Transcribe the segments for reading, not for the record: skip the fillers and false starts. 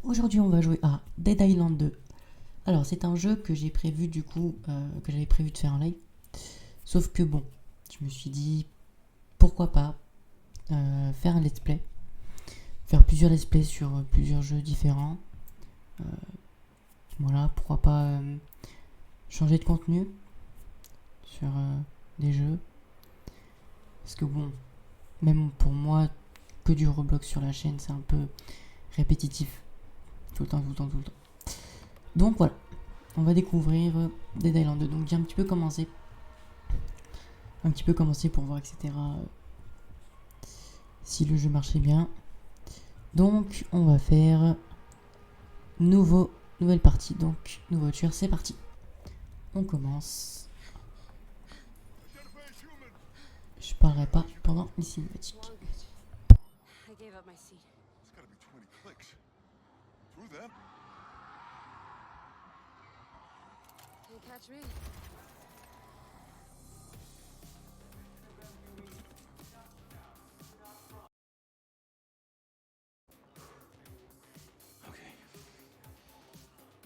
Aujourd'hui, on va jouer à Dead Island 2. Alors, c'est un jeu que j'ai prévu du coup, que j'avais prévu de faire en live. Sauf que bon, je me suis dit, pourquoi pas faire un let's play. Faire plusieurs let's play sur plusieurs jeux différents. Euh, voilà, pourquoi pas changer de contenu sur des jeux. Parce que bon, même pour moi, que du Roblox sur la chaîne, c'est un peu répétitif. Tout le temps, tout le temps, tout le temps. Donc voilà, on va découvrir Dead Island 2. Donc j'ai un petit peu commencé pour voir, etc. Si le jeu marchait bien. Donc on va faire nouvelle partie. Donc nouveau tueur, c'est parti. On commence. Je parlerai pas pendant les cinématiques. I gave up my seat. It's gotta be 20 clicks. Through them? Can't catch me. Okay.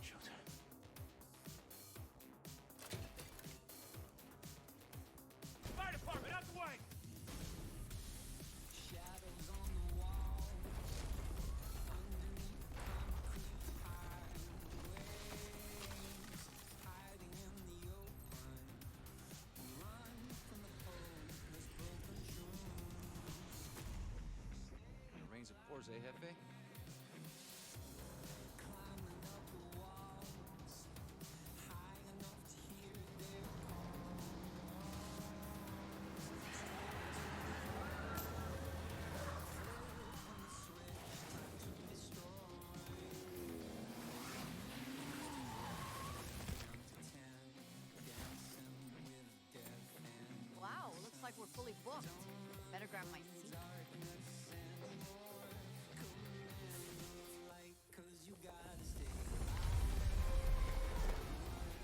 Showtime. Fire department, out the way! Rains of pores, eh, Jefe? Wow, looks like we're fully booked. Better grab my seat.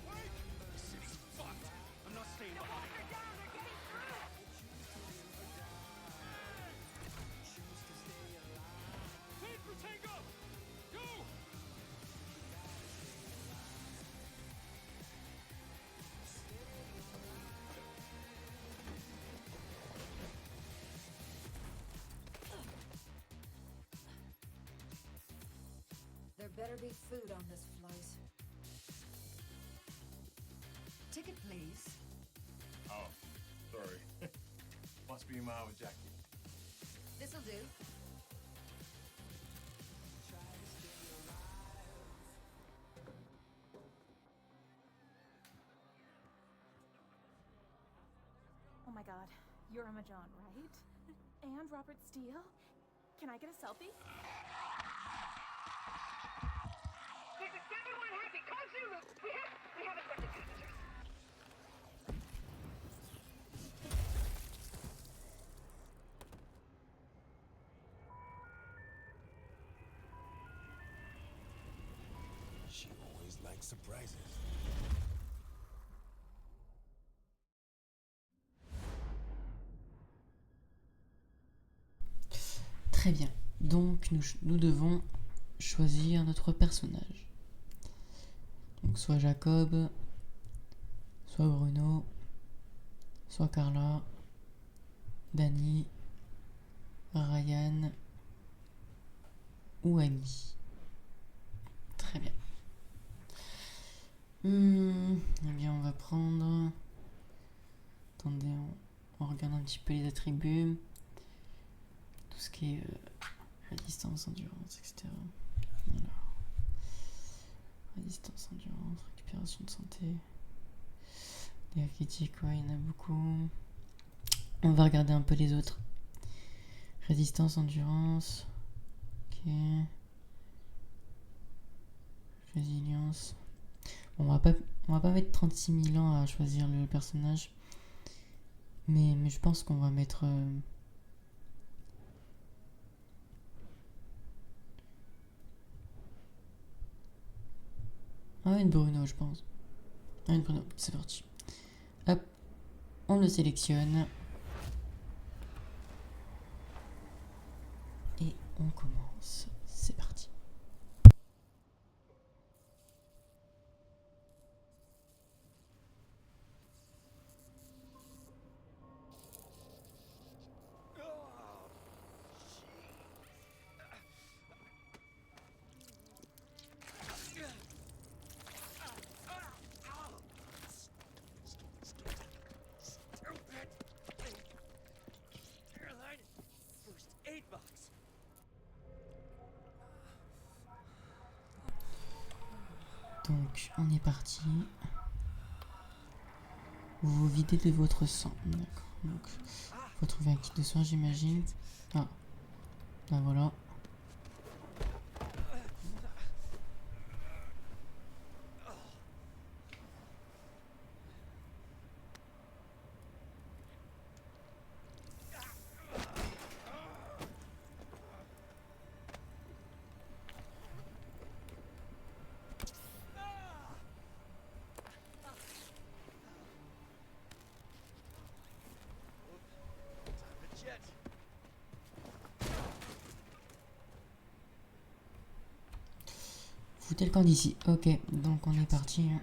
Wait! The city's fucked! I'm not staying behind. Tank for Tango! Go! There better be food on this flight. Ticket, please. Oh, sorry. Must be mine with Jackie. This'll do. Oh my god, you're Emma John, right? And Robert Steele? Can I get a selfie? This is 7-1 Happy. Call Zulu. We have expected passengers. She always likes surprises. Très bien. Donc nous devons choisir notre personnage. Donc soit Jacob, soit Bruno, soit Carla, Danny, Ryan ou Amy. Très bien. Eh bien on va prendre... Attendez, on regarde un petit peu les attributs. Tout ce qui est résistance, endurance, etc. Alors, résistance, endurance, récupération de santé. Les critiques, ouais, il y en a beaucoup. On va regarder un peu les autres. Résistance, endurance. Ok. Résilience. Bon, on va pas mettre 36 000 ans à choisir le personnage. Mais je pense qu'on va mettre... Ah, une Bruno, je pense. Ah, une Bruno, c'est parti. Hop, on le sélectionne. Et on commence. C'est parti. Donc, on est parti. Vous vous videz de votre sang. D'accord. Donc, faut trouver un kit de soin, j'imagine. Ah. Ben voilà. Foutez le camp d'ici. Ok, donc on est parti. Hein.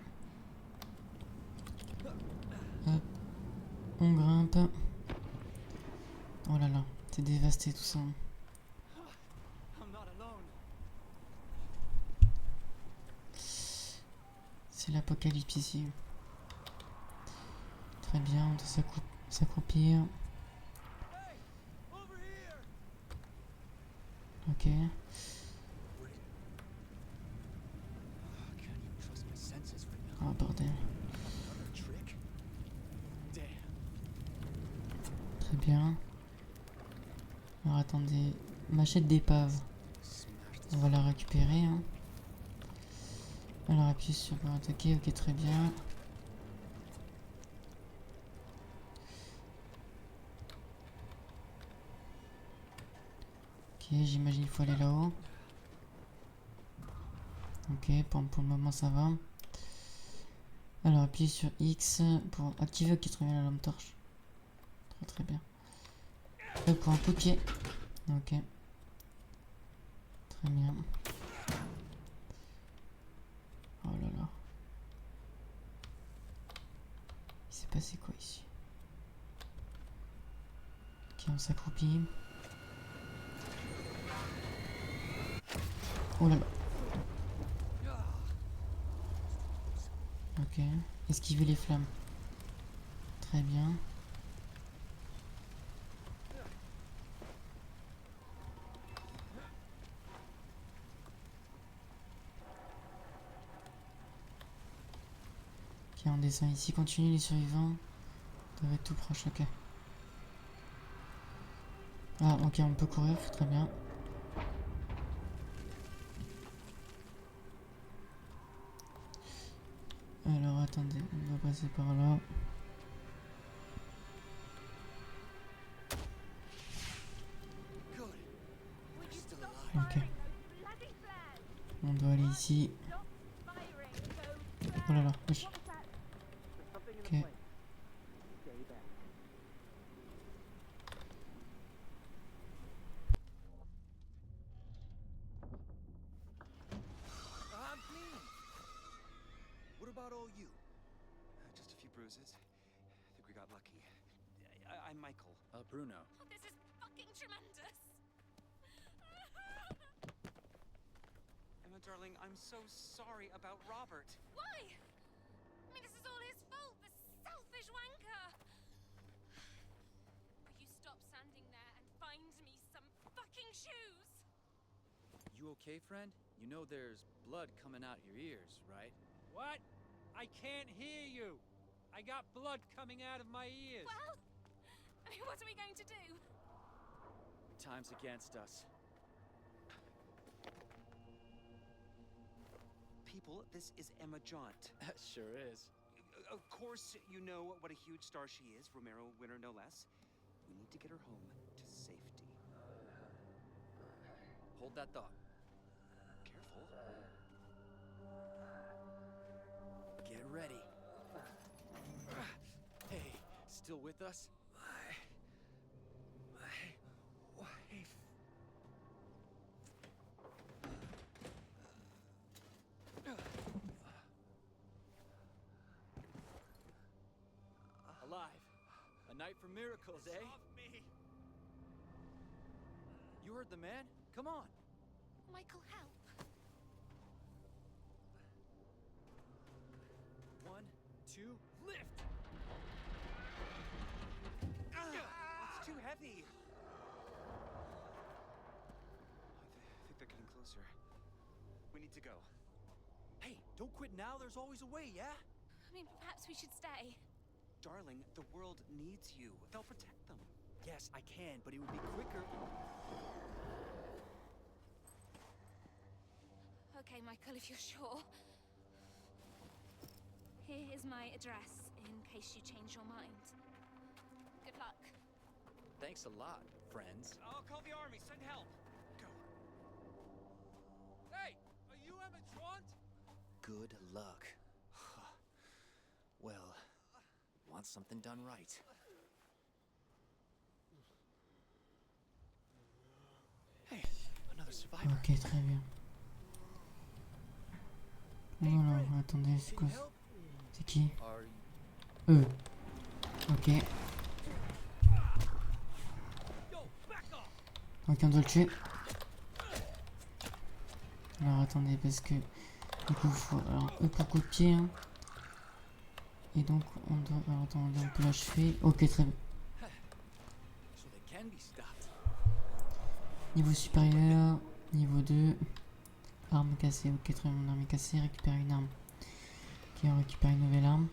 Hop. On grimpe. Oh là là, c'est dévasté tout ça. C'est l'apocalypse ici. Très bien, on doit s'accroupir. Ok. Oh bordel. Très bien. Alors attendez. Machette d'épave. On va la récupérer. Hein. Alors appuie sur pour attaquer. Ok, très bien. Ok, j'imagine qu'il faut aller là-haut. Ok, pour le moment ça va. Alors appuyez sur X pour activer. Ok, très bien la lampe torche. Très bien. Pour un coup de pied. Ok. Très bien. Oh là là. Il s'est passé quoi ici? Ok, on s'accroupit. Oh là là. Ok. Esquiver les flammes. Très bien. Ok, on descend ici. Continue, les survivants doivent être tout proches. Ok. Ah, ok, on peut courir. Très bien. Alors, attendez. On va passer par là. Ok. On doit aller ici. Oh là là, wesh. Ok. What about all you? Just a few bruises. I think we got lucky. I'm Michael. Bruno. Oh, this is fucking tremendous. Emma, darling, I'm so sorry about Robert. Why? I mean, this is all his fault, the selfish wanker. Will you stop standing there and find me some fucking shoes? You okay, friend? You know there's blood coming out your ears, right? What? I can't hear you. I got blood coming out of my ears. Well, I mean, what are we going to do? Time's against us. People, this is Emma Jaunt. Sure is. Of course, you know what a huge star she is, Romero winner no less. We need to get her home to safety. Hold that thought. Careful. Get ready. Hey, still with us? My wife. Alive. A night for miracles, eh? Me. You heard the man? Come on. Michael, help. 1, 2, lift! It's too heavy. I think they're getting closer. We need to go. Hey, Don't quit now, there's always a way, yeah? I mean, perhaps we should stay. Darling, the world needs you. They'll protect them. Yes, I can, but it would be quicker. Okay, Michael, if you're sure. Here is my address, in case you change your mind. Good luck. Thanks a lot, friends. I'll call the army, send help. Go. Hey, are you Emma Trant? Good luck. Well, want something done right. Hey, another survivor. Ok, très bien. Voilà, attendez, c'est quoi ça? C'est qui? Are Eux. Ok. Ok, on doit le tuer. Alors attendez, parce que du coup, faut. Alors, eux pour coup de pied. Hein. Et donc, on doit. Alors attendez, on peut l'achever. Ok, très bien. so they can be stopped. Niveau supérieur, niveau 2. Arme cassée, ok, très bien. Mon arme est cassée, récupérer une arme. Ok, on récupère une nouvelle arme.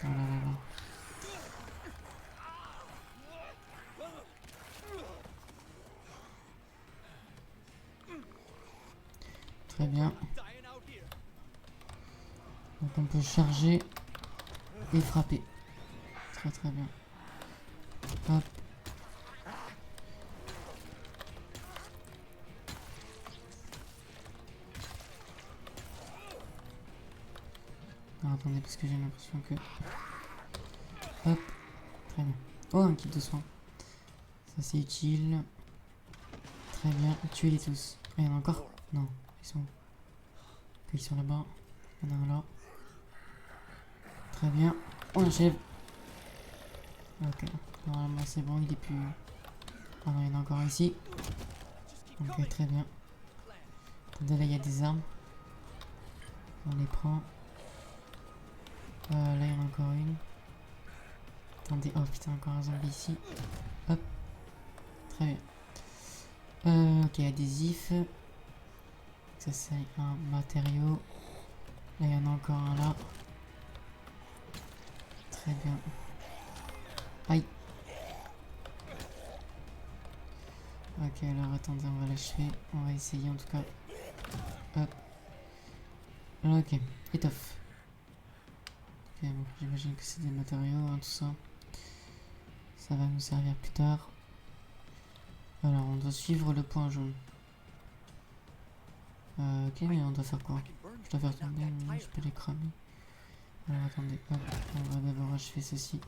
Oh là là là. Très bien. Donc on peut charger et frapper. Très très bien. Hop. Alors, attendez, parce que j'ai l'impression que... Hop. Très bien. Oh, un kit de soins. Ça c'est utile. Très bien. Tuez-les tous. Ah, il y en a encore? Non. Ils sont où? Ok, ils sont là-bas. Il y en a un là. Très bien. On achève. Ok. Normalement c'est bon, il est plus... Ah non, il y en a encore ici. Ok, très bien. Attendez, là il y a des armes. On les prend. Là il y en a encore une. Attendez, oh putain, encore un zombie ici. Hop. Très bien. Ok, adhésif. Ça c'est un matériau. Là il y en a encore un là. Très bien. Aïe. Ok, alors attendez, on va l'achever. On va essayer en tout cas. Hop. Ok, étoffe. Ok, bon, j'imagine que c'est des matériaux, hein, tout ça. Ça va nous servir plus tard. Alors, on doit suivre le point jaune. Ok, mais on doit faire quoi? Je dois faire tomber, mais je peux les cramer. Alors, attendez, hop, on va d'abord achever ceci.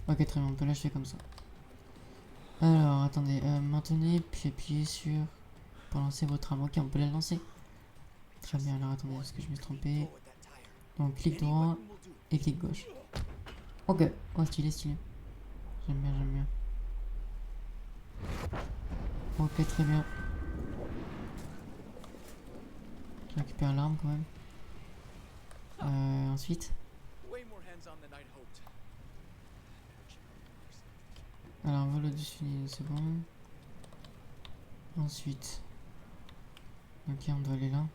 Ok, très bien, on peut l'achever comme ça. Alors, attendez, maintenez, puis appuyez sur... pour lancer votre arme. Ok, on peut la lancer. Très bien, alors attendez, parce que je me suis trompé. Donc, clic droit et clic gauche. Ok, oh, stylé, stylé. J'aime bien, j'aime bien. Ok, très bien. Je récupère l'arme quand même. Ensuite. Way more hands-on than I'd hoped. Alors, vol au-dessus d'une seconde. Ensuite. Ok, on doit aller là.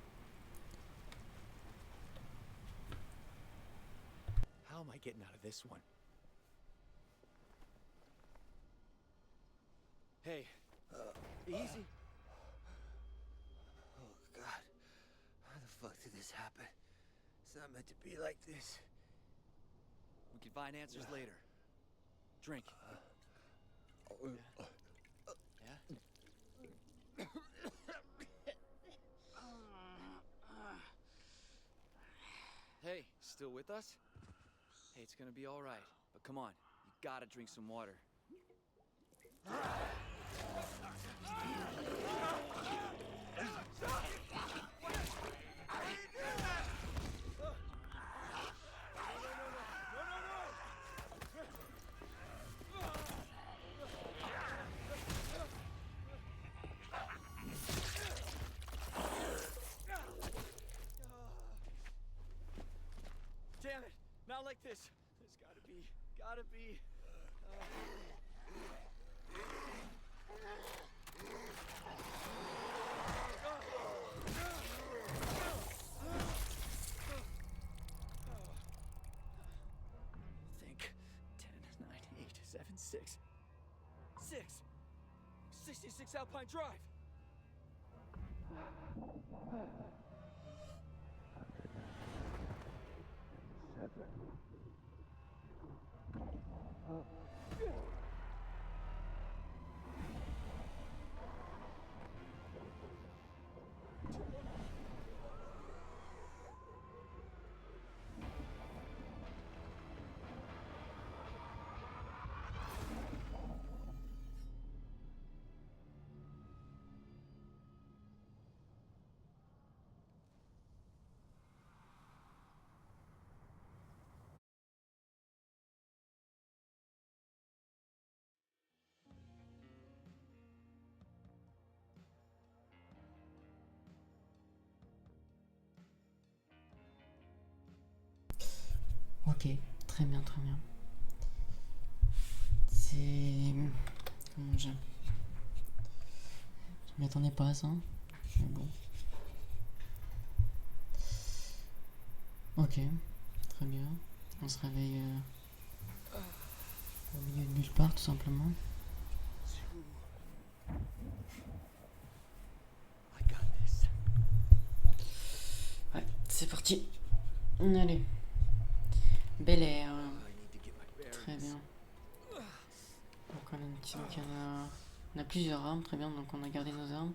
How am I getting out of this one? Hey, easy. Oh God, how the fuck did this happen? It's not meant to be like this. We can find answers later. Drink. Yeah? Hey, still with us? Hey, it's gonna be all right. But come on, you gotta drink some water. Damn it! Not like this. There's gotta be. 36 Alpine Drive. Ok, très bien, très bien. C'est... Comment dire? Je m'y attendais pas à ça. Mais bon. Ok, très bien. On se réveille au milieu de nulle part, tout simplement. I got this. Ouais, c'est parti. Allez. Bel air. I need to get my bearings. Très bien. Donc on a plusieurs armes, très bien, donc on a gardé nos armes.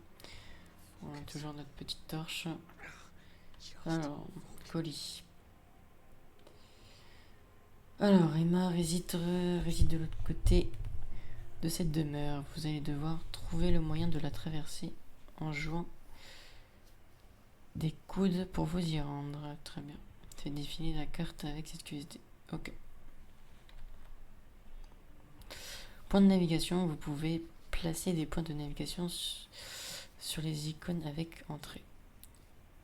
On a toujours notre petite torche. Alors, colis. Alors, Emma réside de l'autre côté de cette demeure. Vous allez devoir trouver le moyen de la traverser en jouant des coudes pour vous y rendre. Très bien. Faites défiler la carte avec cette QSD. Ok. Point de navigation, vous pouvez placer des points de navigation sur les icônes avec entrée.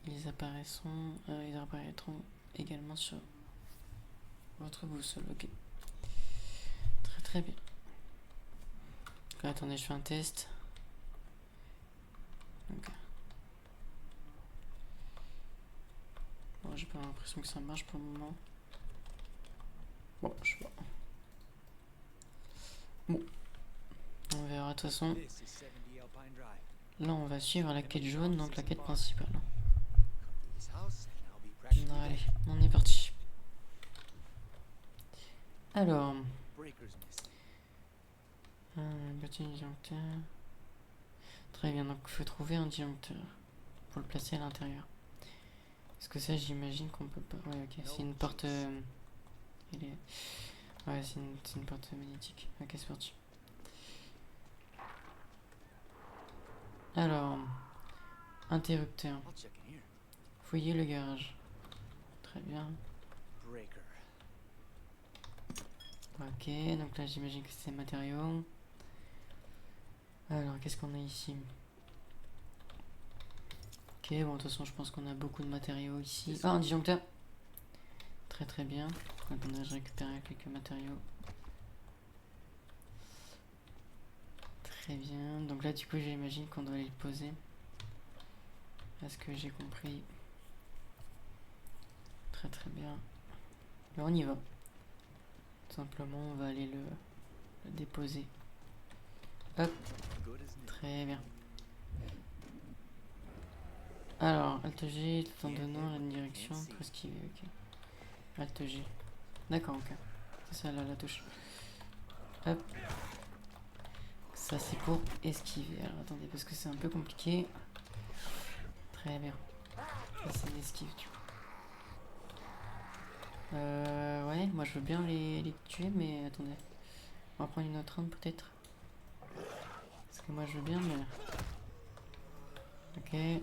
Ils apparaîtront également sur votre boussole. Ok. Très très bien. Attendez, je fais un test. Ok. Bon, j'ai pas l'impression que ça marche pour le moment. Bon, je sais pas. Bon. On verra de toute façon. This is 70 Alpine Drive. Là, on va suivre la quête jaune, donc la quête principale. Come to this house and I'll be practically Allez, there. on est parti. Alors, Breakers missing. petit disjoncteur. Très bien, donc il faut trouver un disjoncteur pour le placer à l'intérieur. Est-ce que ça, j'imagine qu'on peut pas. Ouais, ok, c'est une porte. Ouais, c'est une porte magnétique. Ok, c'est parti. Alors, interrupteur. I'll check in here. Fouiller le garage. Très bien. Breaker. Ok, donc là j'imagine que c'est matériaux. Alors, qu'est-ce qu'on a ici? Ok, bon, de toute façon, je pense qu'on a beaucoup de matériaux ici. Ah, un disjoncteur. Très très bien. Attendez, je récupère quelques matériaux. Très bien. Donc là, du coup, j'imagine qu'on doit aller le poser. À ce que j'ai compris. Très très bien. Là, on y va. Tout simplement, on va aller le déposer. Hop. Good as new. Très bien. Alors, Alt G tout en donnant la direction pour esquiver. Ok. Alt G. D'accord, ok. C'est ça là la touche. Hop. Ça c'est pour esquiver. Alors attendez, parce que c'est un peu compliqué. Très bien. Ça c'est l'esquive du coup. Ouais, moi je veux bien les tuer, mais attendez. On va prendre une autre arme peut-être. Parce que moi je veux bien, mais. Ok.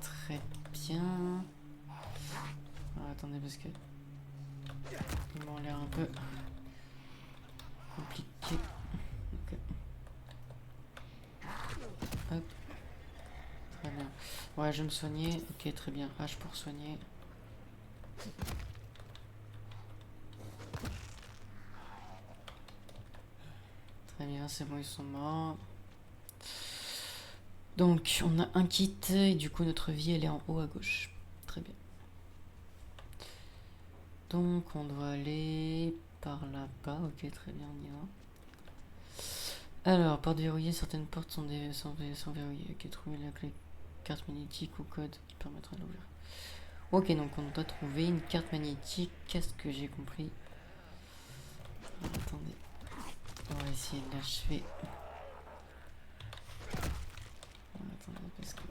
Très bien. Alors, attendez, parce que. Ils m'ont l'air un peu compliqué. Ok. Hop. Très bien. Ouais, je vais me soigner. Ok, très bien. H pour soigner. Très bien, c'est bon, ils sont morts. Donc, on a un kit et du coup, notre vie, elle est en haut à gauche. Très bien. Donc, on doit aller par là-bas. Ok, très bien, on y va. Alors, porte verrouillée, certaines portes sont verrouillées. Ok, trouver la clé carte magnétique ou code qui permettra de l'ouvrir. Ok, donc on doit trouver une carte magnétique. Qu'est-ce que j'ai compris? Attendez. On va essayer de l'achever. Attendez, parce que...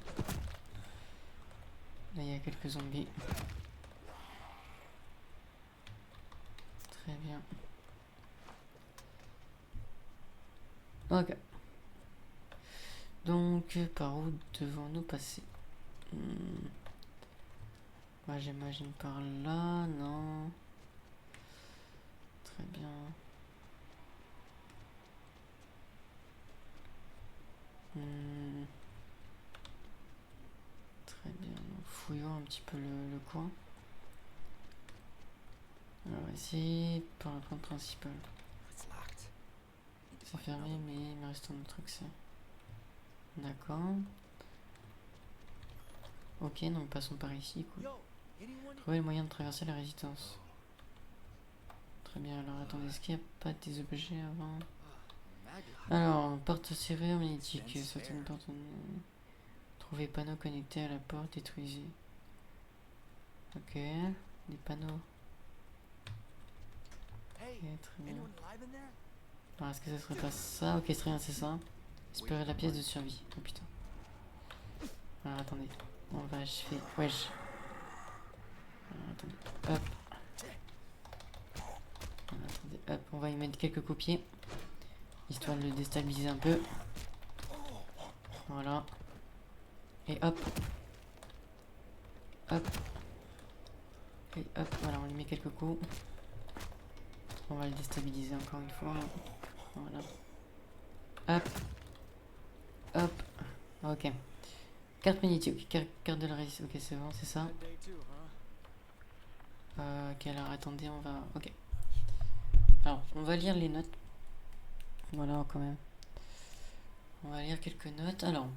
Là, il y a quelques zombies. Très bien. Ok. Donc, par où devons-nous passer? Ouais, j'imagine par là, non. Très bien. Très bien. Donc, fouillons un petit peu le coin. Alors, ici, par la porte principale. C'est fermé, mais il me reste un autre accès. D'accord. Ok, donc passons par ici. Cool. Trouver le moyen de traverser la résidence. Très bien, alors attendez, est-ce qu'il n'y a pas des objets avant? Alors, porte serrure magnétique. Certaines portes. Trouver panneaux connectés à la porte, détruisez. Ok, des panneaux. Ok, très bien. Alors, est-ce que ça serait pas ça? Ok, c'est rien, c'est ça. Espérer la pièce de survie. Oh putain. Alors attendez, on va achever. Wesh. Alors, attendez, hop. Alors, attendez, hop, on va y mettre quelques copiers. Histoire de le déstabiliser un peu. Voilà. Et hop. Hop. Et hop, voilà, on lui met quelques coups. On va le déstabiliser encore une fois. Voilà. Hop. Hop. Ok. Carte magnétique, carte de la résistance. Ok, c'est bon, c'est ça. Ok, alors attendez, on va... Ok. Alors, on va lire les notes. Voilà, quand même. On va lire quelques notes. Alors,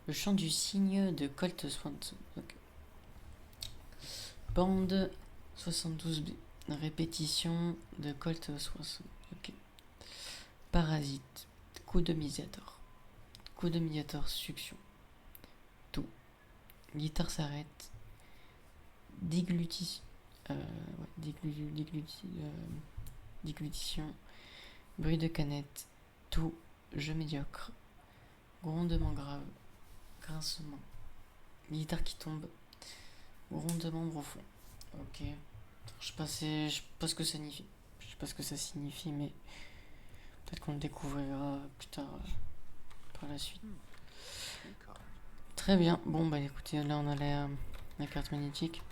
le chant du cygne de Colt Swanson. Okay. Bande 72B. Répétition de Colt Swanson. Ok. Parasite. Coup de médiator. Coup de médiator, succion. Tout. Guitare s'arrête. Déglutition. Déglutition. Bruit de canette. Tout. Jeu médiocre. Grondement grave. Grincement. Guitare qui tombe. Grondement profond. Ok. Je sais pas ce que ça signifie. Je sais pas ce que ça signifie, mais peut-être qu'on le découvrira plus tard par la suite. Très bien. Bon bah écoutez, là on a la carte magnétique.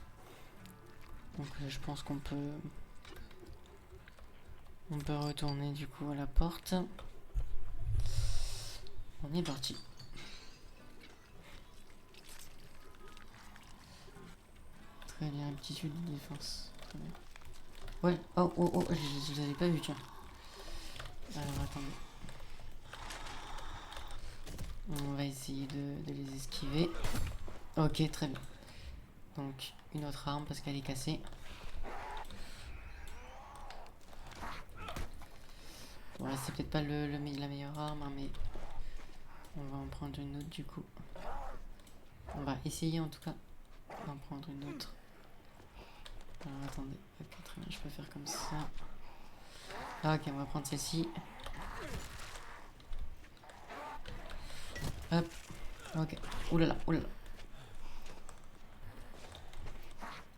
Donc je pense qu'on peut retourner du coup à la porte. On est parti. Très bien, aptitude de défense. Très bien. Ouais, oh, je vous avais pas vu, tiens. Alors attendez. On va essayer de les esquiver. Ok, très bien. Donc, une autre arme parce qu'elle est cassée. Bon, là, c'est peut-être pas la meilleure arme, hein, mais on va en prendre une autre du coup. On va essayer en tout cas d'en prendre une autre. Alors attendez, ok, très bien, je peux faire comme ça. Ah, ok, on va prendre celle-ci. Hop, ok, oulala, oulala.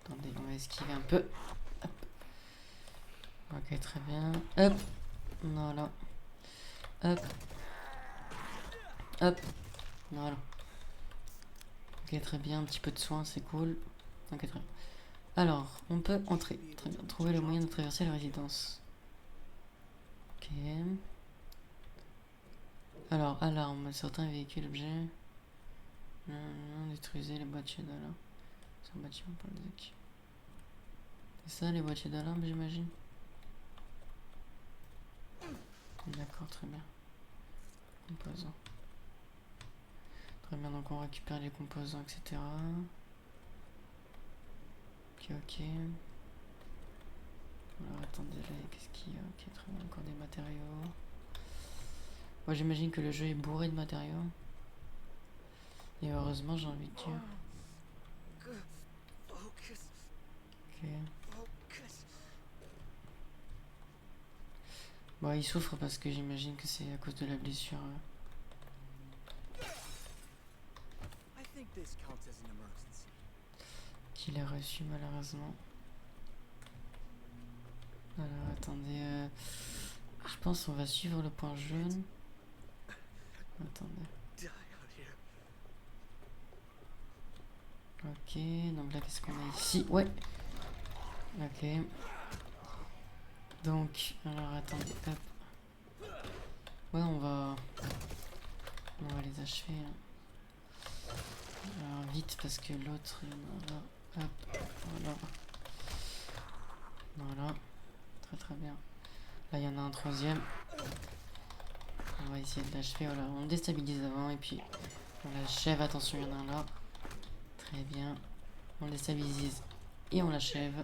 Attendez, on va esquiver un peu. Hop. Ok, très bien. Hop, voilà. Hop. Hop, voilà. Ok, très bien, un petit peu de soin, c'est cool. Ok, très bien. Alors, on peut entrer. Très bien, trouver le moyen de traverser la résidence. Ok. Alors, alarme. Certains véhicules, objets. Non, détruisez les boîtiers d'alarme. C'est un bâtiment pour le deck. C'est ça, les boîtiers d'alarme, j'imagine. D'accord, très bien. Composants. Très bien, donc on récupère les composants, etc. Ok. Alors attendez, là, qu'est-ce qu'il y a? Ok, très bien, encore des matériaux. Moi j'imagine que le jeu est bourré de matériaux. Et heureusement j'ai envie de dire. Focus. Ok. Focus. Bon, il souffre parce que j'imagine que c'est à cause de la blessure I think this counts as an emergency. qu'il a reçue malheureusement. Alors attendez, je pense qu'on va suivre le point jaune. Attendez. Die out here. Ok, donc là qu'est-ce qu'on a ici? Ouais. Ok. Donc, alors attendez, hop. Ouais, on va les achever. Hein. Alors vite parce que l'autre, il y en a là. Hop, voilà. Voilà. Très très bien. Là, il y en a un troisième. On va essayer de l'achever. Voilà, on le déstabilise avant et puis on l'achève. Attention, il y en a un là. Très bien. On le déstabilise et on l'achève.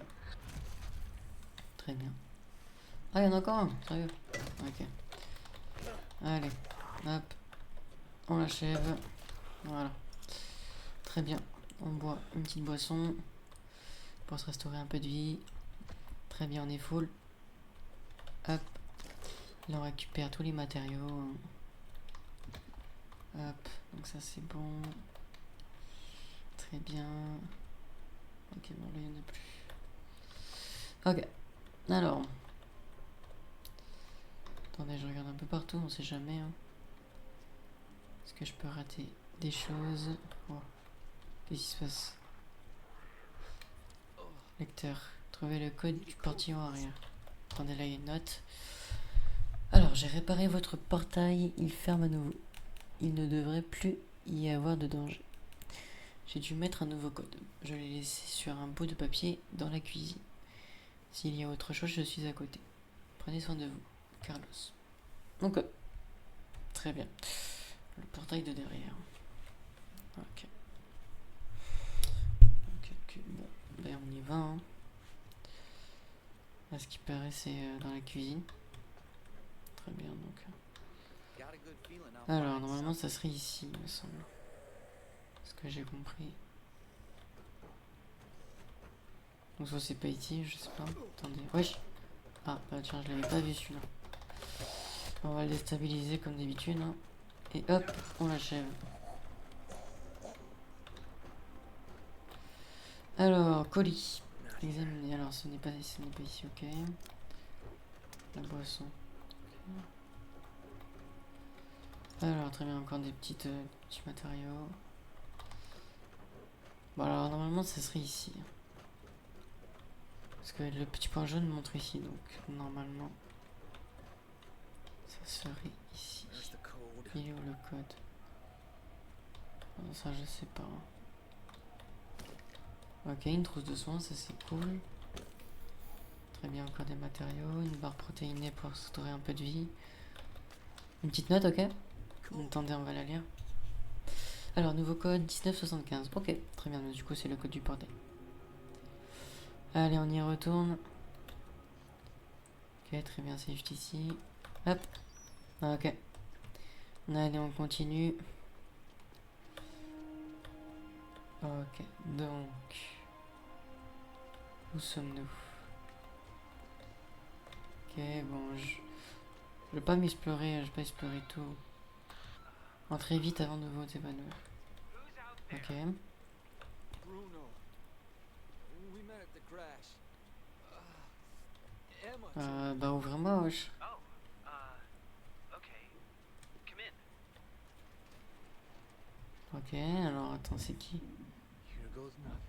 Très bien. Ah, il y en a encore un, sérieux. Ok. Allez, hop. On l'achève. Voilà. Très bien. On boit une petite boisson pour se restaurer un peu de vie. Très bien, on est full. Hop. Là, on récupère tous les matériaux. Hop. Donc ça, c'est bon. Très bien. Ok, bon, là, il n'y en a plus. Ok. Alors. Attendez, je regarde un peu partout, on sait jamais. Hein. Est-ce que je peux rater des choses? Oh. Qu'est-ce qui se passe? Lecteur. Trouvez le code du portillon arrière. Attendez, là, il y a une note. Alors, j'ai réparé votre portail. Il ferme à nouveau. Il ne devrait plus y avoir de danger. J'ai dû mettre un nouveau code. Je l'ai laissé sur un bout de papier dans la cuisine. S'il y a autre chose, je suis à côté. Prenez soin de vous. Carlos. Donc, très bien. Le portail de derrière. Ok. Ok. Bon, ben on y va. Hein. À ce qui paraît, c'est dans la cuisine. Très bien, donc. Alors, normalement, ça serait ici, il me semble. Ce que j'ai compris. Donc, soit c'est pas ici, je sais pas. Attendez. Wesh! Ah, bah tiens, je l'avais pas vu celui-là. On va le déstabiliser comme d'habitude. Hein. Et hop, on l'achève. Alors, colis. Examiner. Alors, ce n'est pas ici, ok. La boisson. Okay. Alors, très bien, encore des petits matériaux. Bon, alors, normalement, ça serait ici. Parce que le petit point jaune montre ici, donc, normalement, ça serait ici. Il est où le code? Ça, je sais pas. Ok, une trousse de soins, ça c'est cool. Très bien, encore des matériaux, une barre protéinée pour restaurer un peu de vie. Une petite note, ok. Attendez, on va la lire. Alors, nouveau code 1975. Ok, très bien, du coup c'est le code du portail. Allez, on y retourne. Ok, très bien, c'est juste ici. Hop. Ok. Allez, on continue. Ok, donc... Où sommes-nous? Ok, bon, je vais pas m'explorer, je vais pas explorer tout. Entrez vite avant de vous évanouir. Ok. Bruno. We met at the crash. Emma. Bah ouvre-moi, wesh. Oh, okay. Come in. Ok, alors attends, c'est qui? Here goes nothing.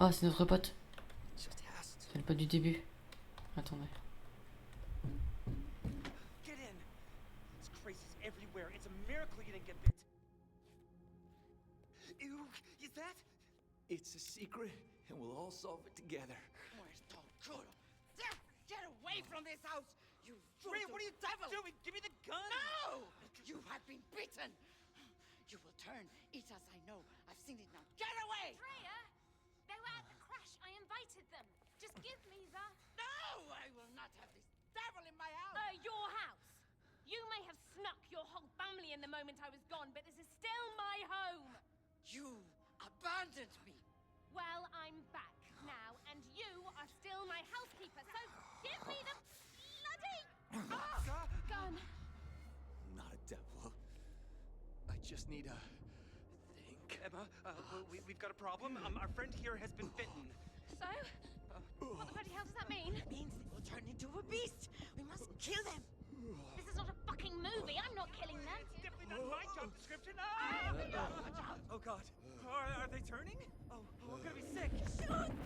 Ah, c'est notre pote. C'est le pote du début. Attendez. Get in. This crazy's everywhere. It's a miracle you didn't get bit. Ew, is that? It's a secret, and we'll all solve it together. Where's Tom Cruel? Get away from this house! You Ray, what are you doing? Give me the gun! No! You have been beaten! You will turn. It's as I know. I've seen it now. Get away! Freya! They were at the crash. I invited them. Just give me the... No! I will not have this devil in my house! Your house. You may have snuck your whole family in the moment I was gone, but this is still my home. You abandoned me! Well, I'm back now, and you are still my housekeeper, so give me the bloody gun. Not a devil. I just need a think. Emma, we've got a problem. Our friend here has been bitten. So? What the bloody hell does that mean? It means they will turn into a beast! We must kill them! This is not a fucking movie. I'm not killing them. It's definitely not my job description. Oh God. Are they turning? Oh, I'm gonna be sick. Shoot them!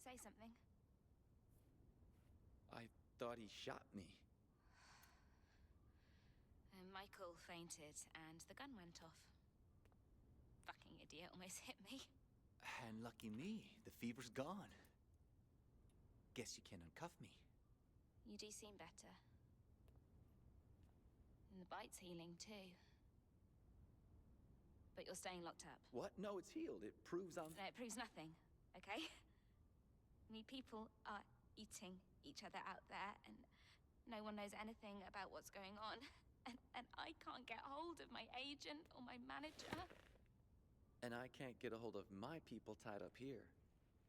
Say something. I thought he shot me. Michael fainted and the gun went off. Fucking idiot, almost hit me. And lucky me, the fever's gone. Guess you can uncuff me. You do seem better. And the bite's healing too. But you're staying locked up. What? No, it's healed. It proves I'm... No, it proves nothing, okay? I mean, people are eating each other out there, and no one knows anything about what's going on. And I can't get hold of my agent or my manager. And I can't get a hold of my people tied up here.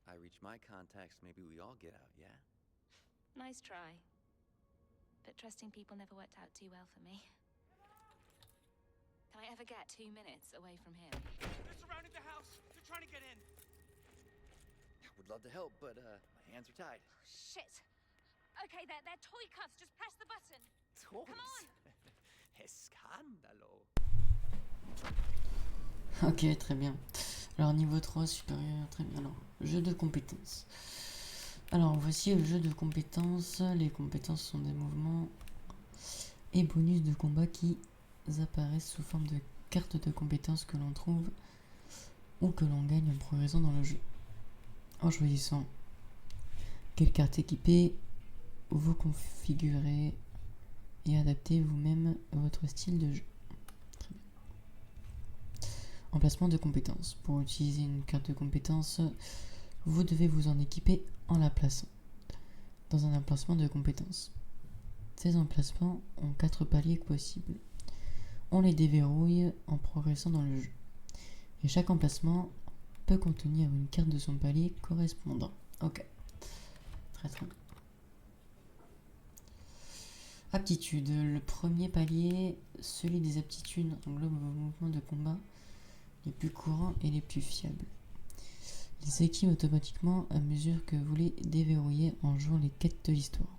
I reach my contacts, maybe we all get out, yeah? Nice try. But trusting people never worked out too well for me. Can I ever get 2 minutes away from him? They're surrounding the house. They're trying to get in. I would love to help, but my hands are tied. Shit! Okay, they're toy cuffs. Just press the button. Toys? Come on! Escándalo. Ok, très bien. Alors, niveau 3, supérieur, très bien. Alors, jeu de compétences. Alors, voici le jeu de compétences. Les compétences sont des mouvements et bonus de combat qui apparaissent sous forme de cartes de compétences que l'on trouve ou que l'on gagne en progressant dans le jeu. En choisissant quelle carte équiper, vous configurez et adaptez vous-même votre style de jeu. Très bien. Emplacement de compétences. Pour utiliser une carte de compétence, vous devez vous en équiper en la plaçant dans un emplacement de compétences. Ces emplacements ont 4 paliers possibles. On les déverrouille en progressant dans le jeu. Et chaque emplacement peut contenir une carte de son palier correspondant. Ok. Très très bien. Aptitudes. Le premier palier, celui des aptitudes, englobe vos mouvements de combat les plus courants et les plus fiables. Ils s'activent automatiquement à mesure que vous les déverrouillez en jouant les quêtes de l'histoire.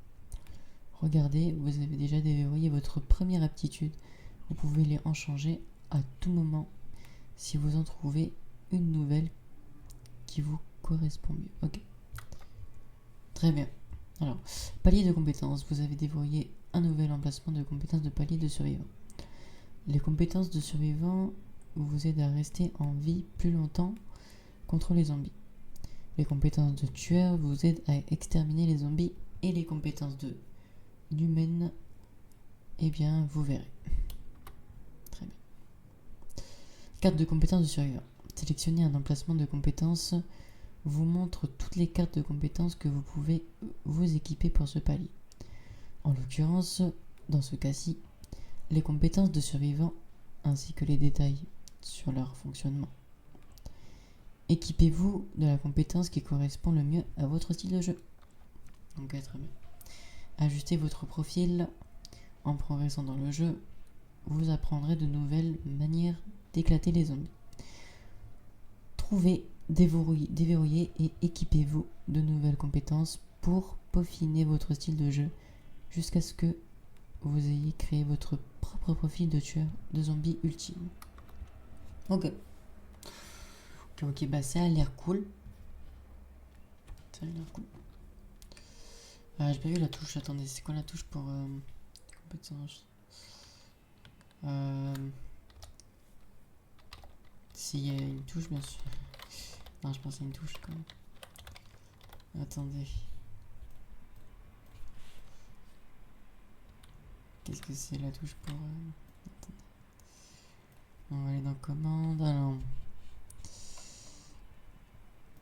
Regardez, vous avez déjà déverrouillé votre première aptitude. Vous pouvez les en changer à tout moment si vous en trouvez une nouvelle qui vous correspond mieux. Ok. Très bien. Alors, palier de compétences. Vous avez déverrouillé un nouvel emplacement de compétences de palier de survivant. Les compétences de survivant vous aident à rester en vie plus longtemps contre les zombies. Les compétences de tueur vous aident à exterminer les zombies. Et les compétences d'humaine, eh bien, vous verrez. Très bien. Carte de compétences de survivant. Sélectionnez un emplacement de compétences vous montre toutes les cartes de compétences que vous pouvez vous équiper pour ce palier. En l'occurrence, dans ce cas-ci, les compétences de survivant ainsi que les détails sur leur fonctionnement. Équipez-vous de la compétence qui correspond le mieux à votre style de jeu. Ok, très bien. Ajustez votre profil. En progressant dans le jeu, vous apprendrez de nouvelles manières d'éclater les zombies. Trouvez, déverrouillez et équipez-vous de nouvelles compétences pour peaufiner votre style de jeu jusqu'à ce que vous ayez créé votre propre profil de tueur de zombies ultime. Ok. Ok, bah ça a l'air cool. Ça a l'air cool. J'ai pas vu la touche, attendez, c'est quoi la touche pour compétences? S'il y a une touche, bien sûr. Non, je pense à une touche quand même. Attendez. Qu'est-ce que c'est la touche pour... Attendez. On va aller dans commande. Alors...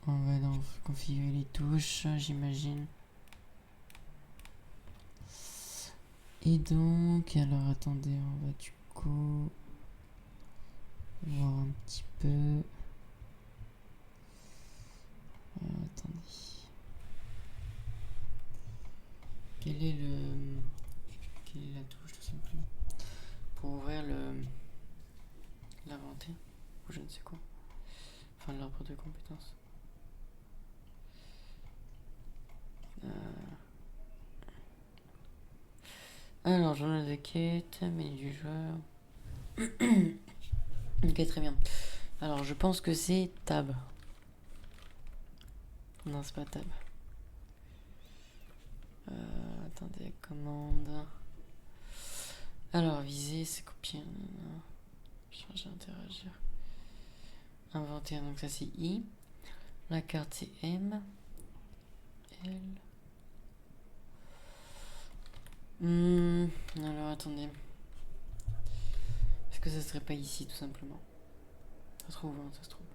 On va dans configurer les touches, j'imagine. Et donc, alors attendez, on va du coup voir un petit peu. Attendez. Quelle est la touche tout simplement pour ouvrir l'inventaire ou je ne sais quoi. Enfin l'arbre de compétences. Alors, journal de quête, menu du joueur. Ok, très bien. Alors, je pense que c'est tab. Non, c'est pas tab. Attendez, commande. Alors, viser, c'est copier. Changer, interagir. Inventaire, donc ça c'est I. La carte c'est M. L. Alors attendez. Est-ce que ça serait pas ici tout simplement? Ça se trouve, hein, ça se trouve.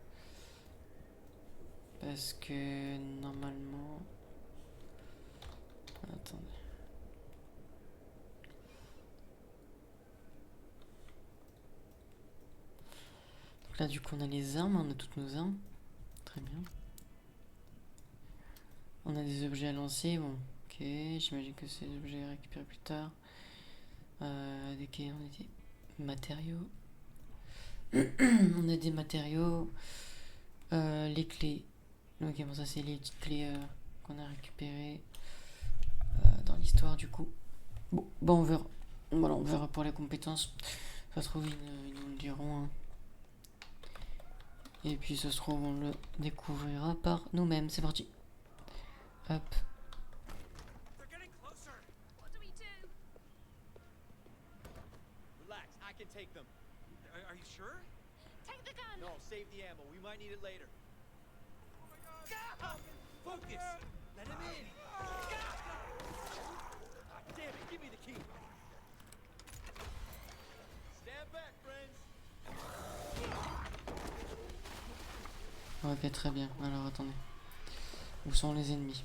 Parce que normalement... Attendez. Donc là du coup on a les armes, on a toutes nos armes. Très bien. On a des objets à lancer, bon. Ok, j'imagine que c'est des objets à récupérer plus tard. On a des matériaux. On a des matériaux. Les clés. Ok, bon, ça c'est les petites clés qu'on a récupérées dans l'histoire du coup. Bon, on verra. Voilà, on verra pour les compétences. Ça se trouve, ils nous le diront. Hein. Et puis, ça se trouve, on le découvrira par nous-mêmes. C'est parti. Hop. Can take them. Are you sure? Take the gun! No, save the ammo. We might need it later. Focus! Let him in! Damn it, give me the key. Stand back, friends. Ok, très bien. Alors, attendez. Où sont les ennemis?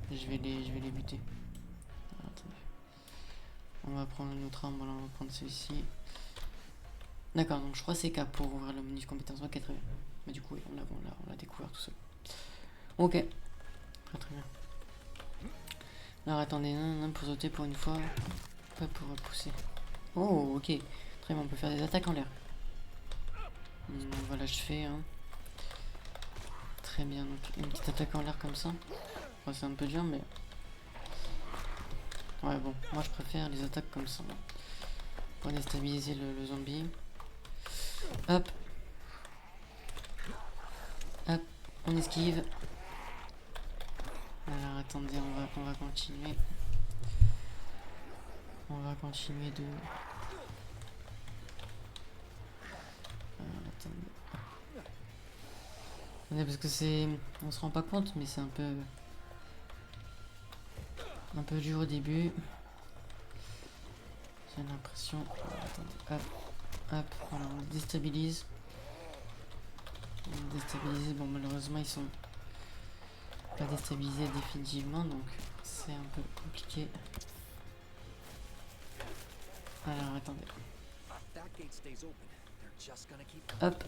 Je vais les buter. Alors, attendez. On va prendre une autre arme, voilà, on va prendre celui-ci. D'accord, donc je crois que c'est K pour ouvrir le menu de compétences. Ok, très bien. Mais du coup, oui, on l'a découvert tout seul. Ok. Très bien. Alors attendez, non, pour sauter pour une fois. Pas pour repousser. Oh, ok. Très bien, on peut faire des attaques en l'air. Voilà, je fais. Hein. Très bien, donc une petite attaque en l'air comme ça. Bon, c'est un peu dur, mais... Ouais, bon, moi je préfère les attaques comme ça. Pour déstabiliser le zombie. Hop. Hop, on esquive. Alors attendez, on va continuer. On va continuer de... attendez. Attendez, parce que c'est... On se rend pas compte, mais c'est un peu dur au début. J'ai l'impression... Attendez, hop, voilà, on les déstabilise. Bon malheureusement ils sont pas déstabilisés définitivement, donc c'est un peu compliqué. Alors attendez. Hop.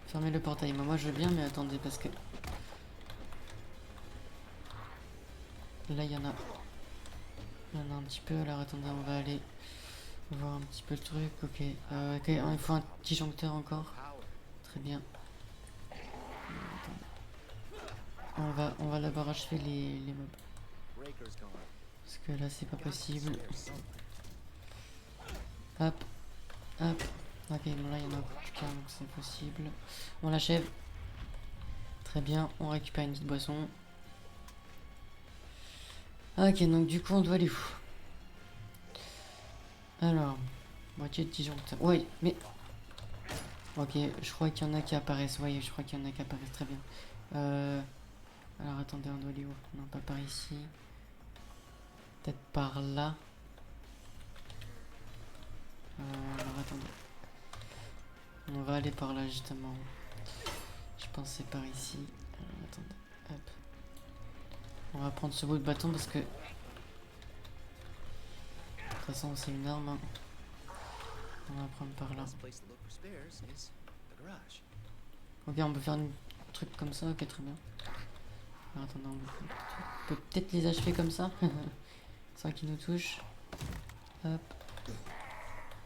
Fermez le portail, moi je veux bien, mais attendez parce que... Là il y en a un petit peu, alors attendez, on va aller voir un petit peu le truc, ok. Ok, il faut un disjoncteur encore. Très bien. On va d'abord achever les mobs. Parce que là c'est pas possible. Hop. Hop. Ok, bon là il y en a plus qu'un, donc c'est possible. On l'achève. Très bien, on récupère une petite boisson. Ok, donc du coup on doit aller où? Alors, moitié de disjoncteur. Ouais, mais... Ok, je crois qu'il y en a qui apparaissent. Oui, je crois qu'il y en a qui apparaissent très bien. Alors attendez, on doit aller où? Non, pas par ici. Peut-être par là. Alors attendez. On va aller par là justement. Je pensais par ici. Alors attendez. Hop. On va prendre ce bout de bâton parce que... De toute façon c'est une arme. Hein. On va prendre par là. Ok, on peut faire un truc comme ça, ok très bien. Alors, attendez, on peut peut-être les achever comme ça. Sans qu'ils nous touchent. Hop.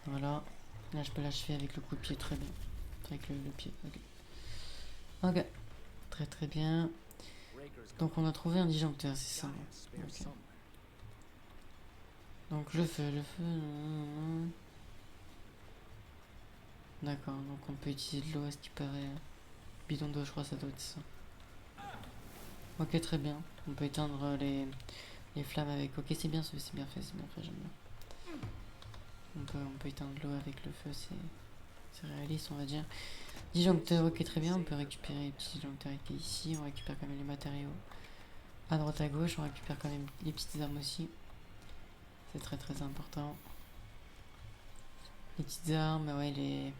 Voilà. Là je peux l'achever avec le coup de pied, très bien. Avec le pied, ok. Ok. Très très bien. Donc on a trouvé un disjoncteur, c'est ça. Okay. Donc le feu. D'accord, donc on peut utiliser de l'eau, à ce qui paraît. Bidon d'eau, je crois, ça doit être ça. Ok, très bien. On peut éteindre les flammes avec. Ok, c'est bien fait, j'aime bien. On peut éteindre l'eau avec le feu, c'est réaliste, on va dire. Disjoncteur, ok, très bien. On peut récupérer les petits disjoncteurs qui est ici. On récupère quand même les matériaux. À droite, à gauche, on récupère quand même les petites armes aussi. C'est très très important. Les petites armes, ouais, les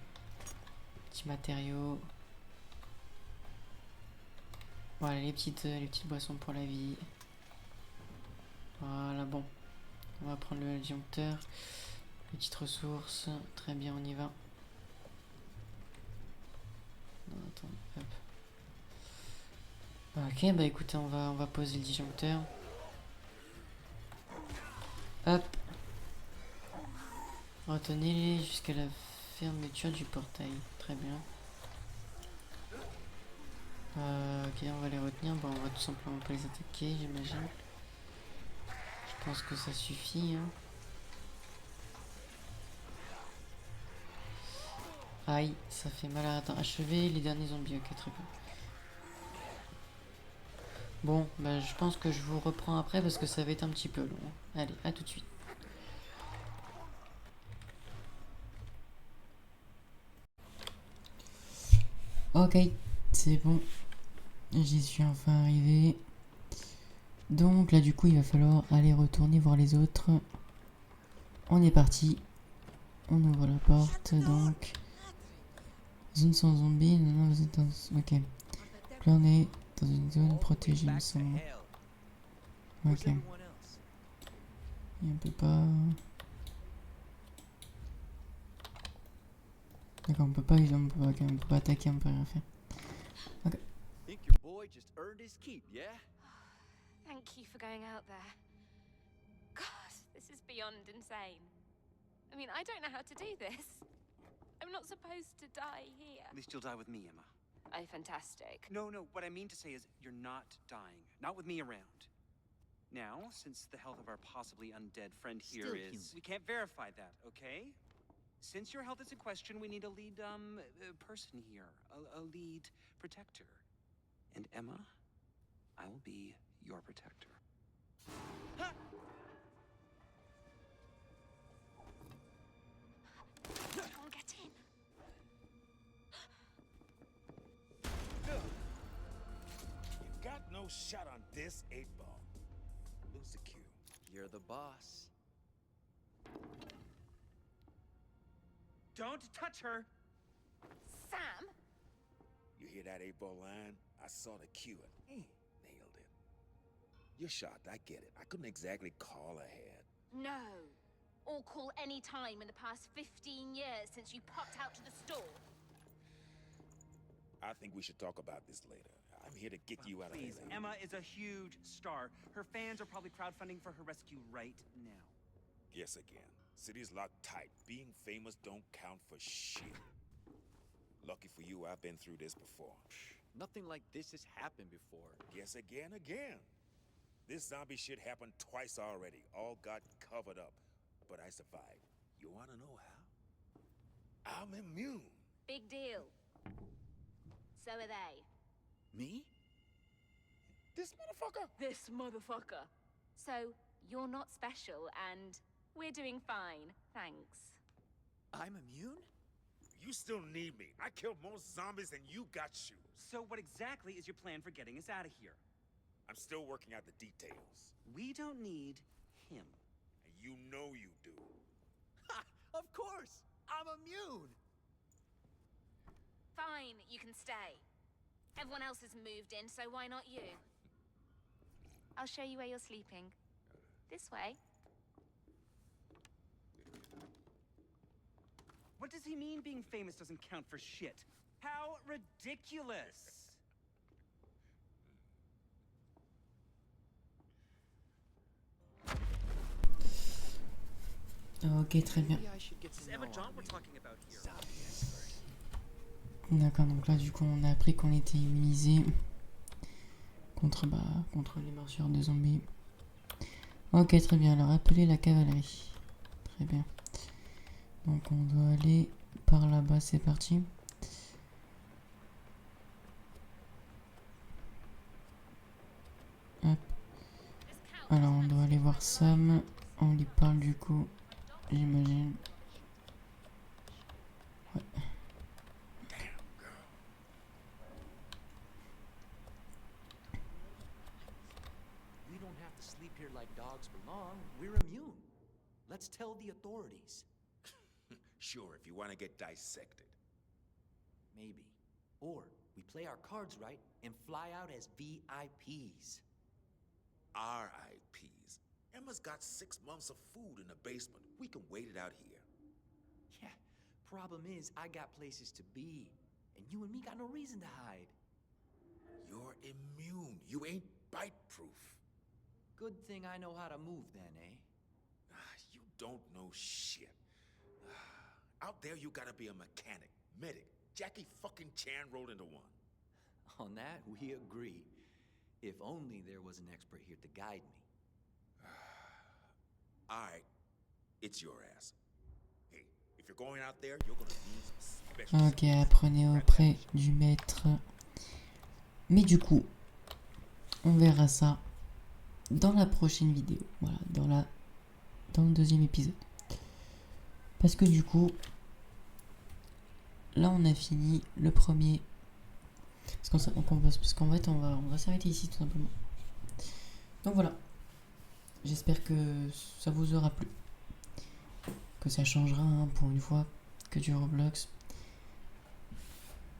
petits matériaux. Voilà, les petites boissons pour la vie. Voilà, bon. On va prendre le disjoncteur. Petite ressource. Très bien, on y va. Non, attends, hop. Ok, bah écoutez, on va poser le disjoncteur. Hop. Retenez-les jusqu'à la fermeture du portail. Très bien. Ok, on va les retenir. Bon, on va tout simplement pas les attaquer, j'imagine. Je pense que ça suffit. Hein. Aïe, ça fait mal à... Attends, achever les derniers zombies. Ok, très bien. Bon, bah je pense que je vous reprends après parce que ça va être un petit peu long. Allez, à tout de suite. Ok, c'est bon. J'y suis enfin arrivé. Donc là du coup il va falloir aller retourner voir les autres. On est parti. On ouvre la porte donc. Zone sans zombies. Non, vous êtes dans... Ok. Là on est dans une zone protégée il me semble. Ok. Et on peut pas... D'accord, on peut pas attaquer, on peut rien faire. Ok. Think your boy just earned his keep, yeah? Thank you for going out there. God, this is beyond insane. I mean, I don't know how to do this. I'm not supposed to die here. At least you'll die with me, Emma. Oh, fantastic. No, what I mean to say is you're not dying. Not with me around. Now, since the health of our possibly undead friend here we can't verify that, okay? Since your health is in question, we need a lead, person here. A lead protector. And Emma, I will be your protector. Come on, get in. You got no shot on this 8-ball. Lose the cue. You're the boss. Don't touch her! Sam? You hear that 8-ball line? I saw the cue and nailed it. You're shocked, I get it. I couldn't exactly call ahead. No. Or call any time in the past 15 years since you popped out to the store. I think we should talk about this later. I'm here to get you out Please, of here. Emma is a huge star. Her fans are probably crowdfunding for her rescue right now. Yes, again. City's locked tight. Being famous don't count for shit. Lucky for you, I've been through this before. Nothing like this has happened before. Yes, again. This zombie shit happened twice already. All got covered up. But I survived. You wanna know how? I'm immune. Big deal. So are they. Me? This motherfucker? This motherfucker. So, you're not special, and we're doing fine, thanks. I'm immune? You still need me. I killed more zombies than you got shoes. So what exactly is your plan for getting us out of here? I'm still working out the details. We don't need him. And you know you do. Ha! Of course! I'm immune! Fine, you can stay. Everyone else has moved in, so why not you? I'll show you where you're sleeping. This way. What does he mean being famous doesn't count for shit? How ridiculous! Ok, très bien. It's Emma John we're talking about here. D'accord, donc là, du coup, on a appris qu'on était immunisé contre les morsures de zombies. Ok, très bien. Alors, appelez la cavalerie. Très bien. Donc, on doit aller par là-bas. C'est parti. Hop. Alors, on doit aller voir Sam. On lui parle du coup, j'imagine. Ouais. We don't have to sleep here like dogs for long. We're immune. Let's tell the authorities. Sure, if you want to get dissected. Maybe. Or we play our cards right and fly out as VIPs. RIPs. Emma's got 6 months of food in the basement. We can wait it out here. Yeah, problem is I got places to be. And you and me got no reason to hide. You're immune. You ain't bite-proof. Good thing I know how to move then, eh? You don't know shit. Out there, you gotta be a mechanic, medic. Jackie fucking Chan rolled into one. On that, we agree. If only there was an expert here to guide me. Alright, it's your ass. Hey, if you're going out there, you're gonna need some special. Ok, apprenez auprès du maître. Mais du coup, on verra ça dans la prochaine vidéo. Voilà, dans le deuxième épisode. Parce que du coup, là on a fini le premier. Parce qu'en fait, on va s'arrêter ici tout simplement. Donc voilà. J'espère que ça vous aura plu. Que ça changera hein, pour une fois que du Roblox.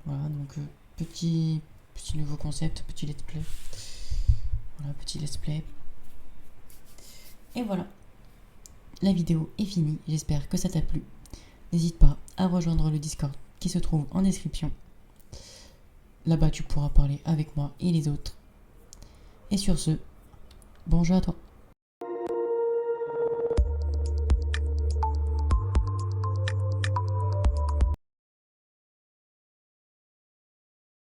Voilà, donc petit nouveau concept, petit let's play. Voilà, petit let's play. Et voilà. La vidéo est finie. J'espère que ça t'a plu. N'hésite pas à rejoindre le Discord qui se trouve en description. Là-bas, tu pourras parler avec moi et les autres. Et sur ce, bon jeu à toi.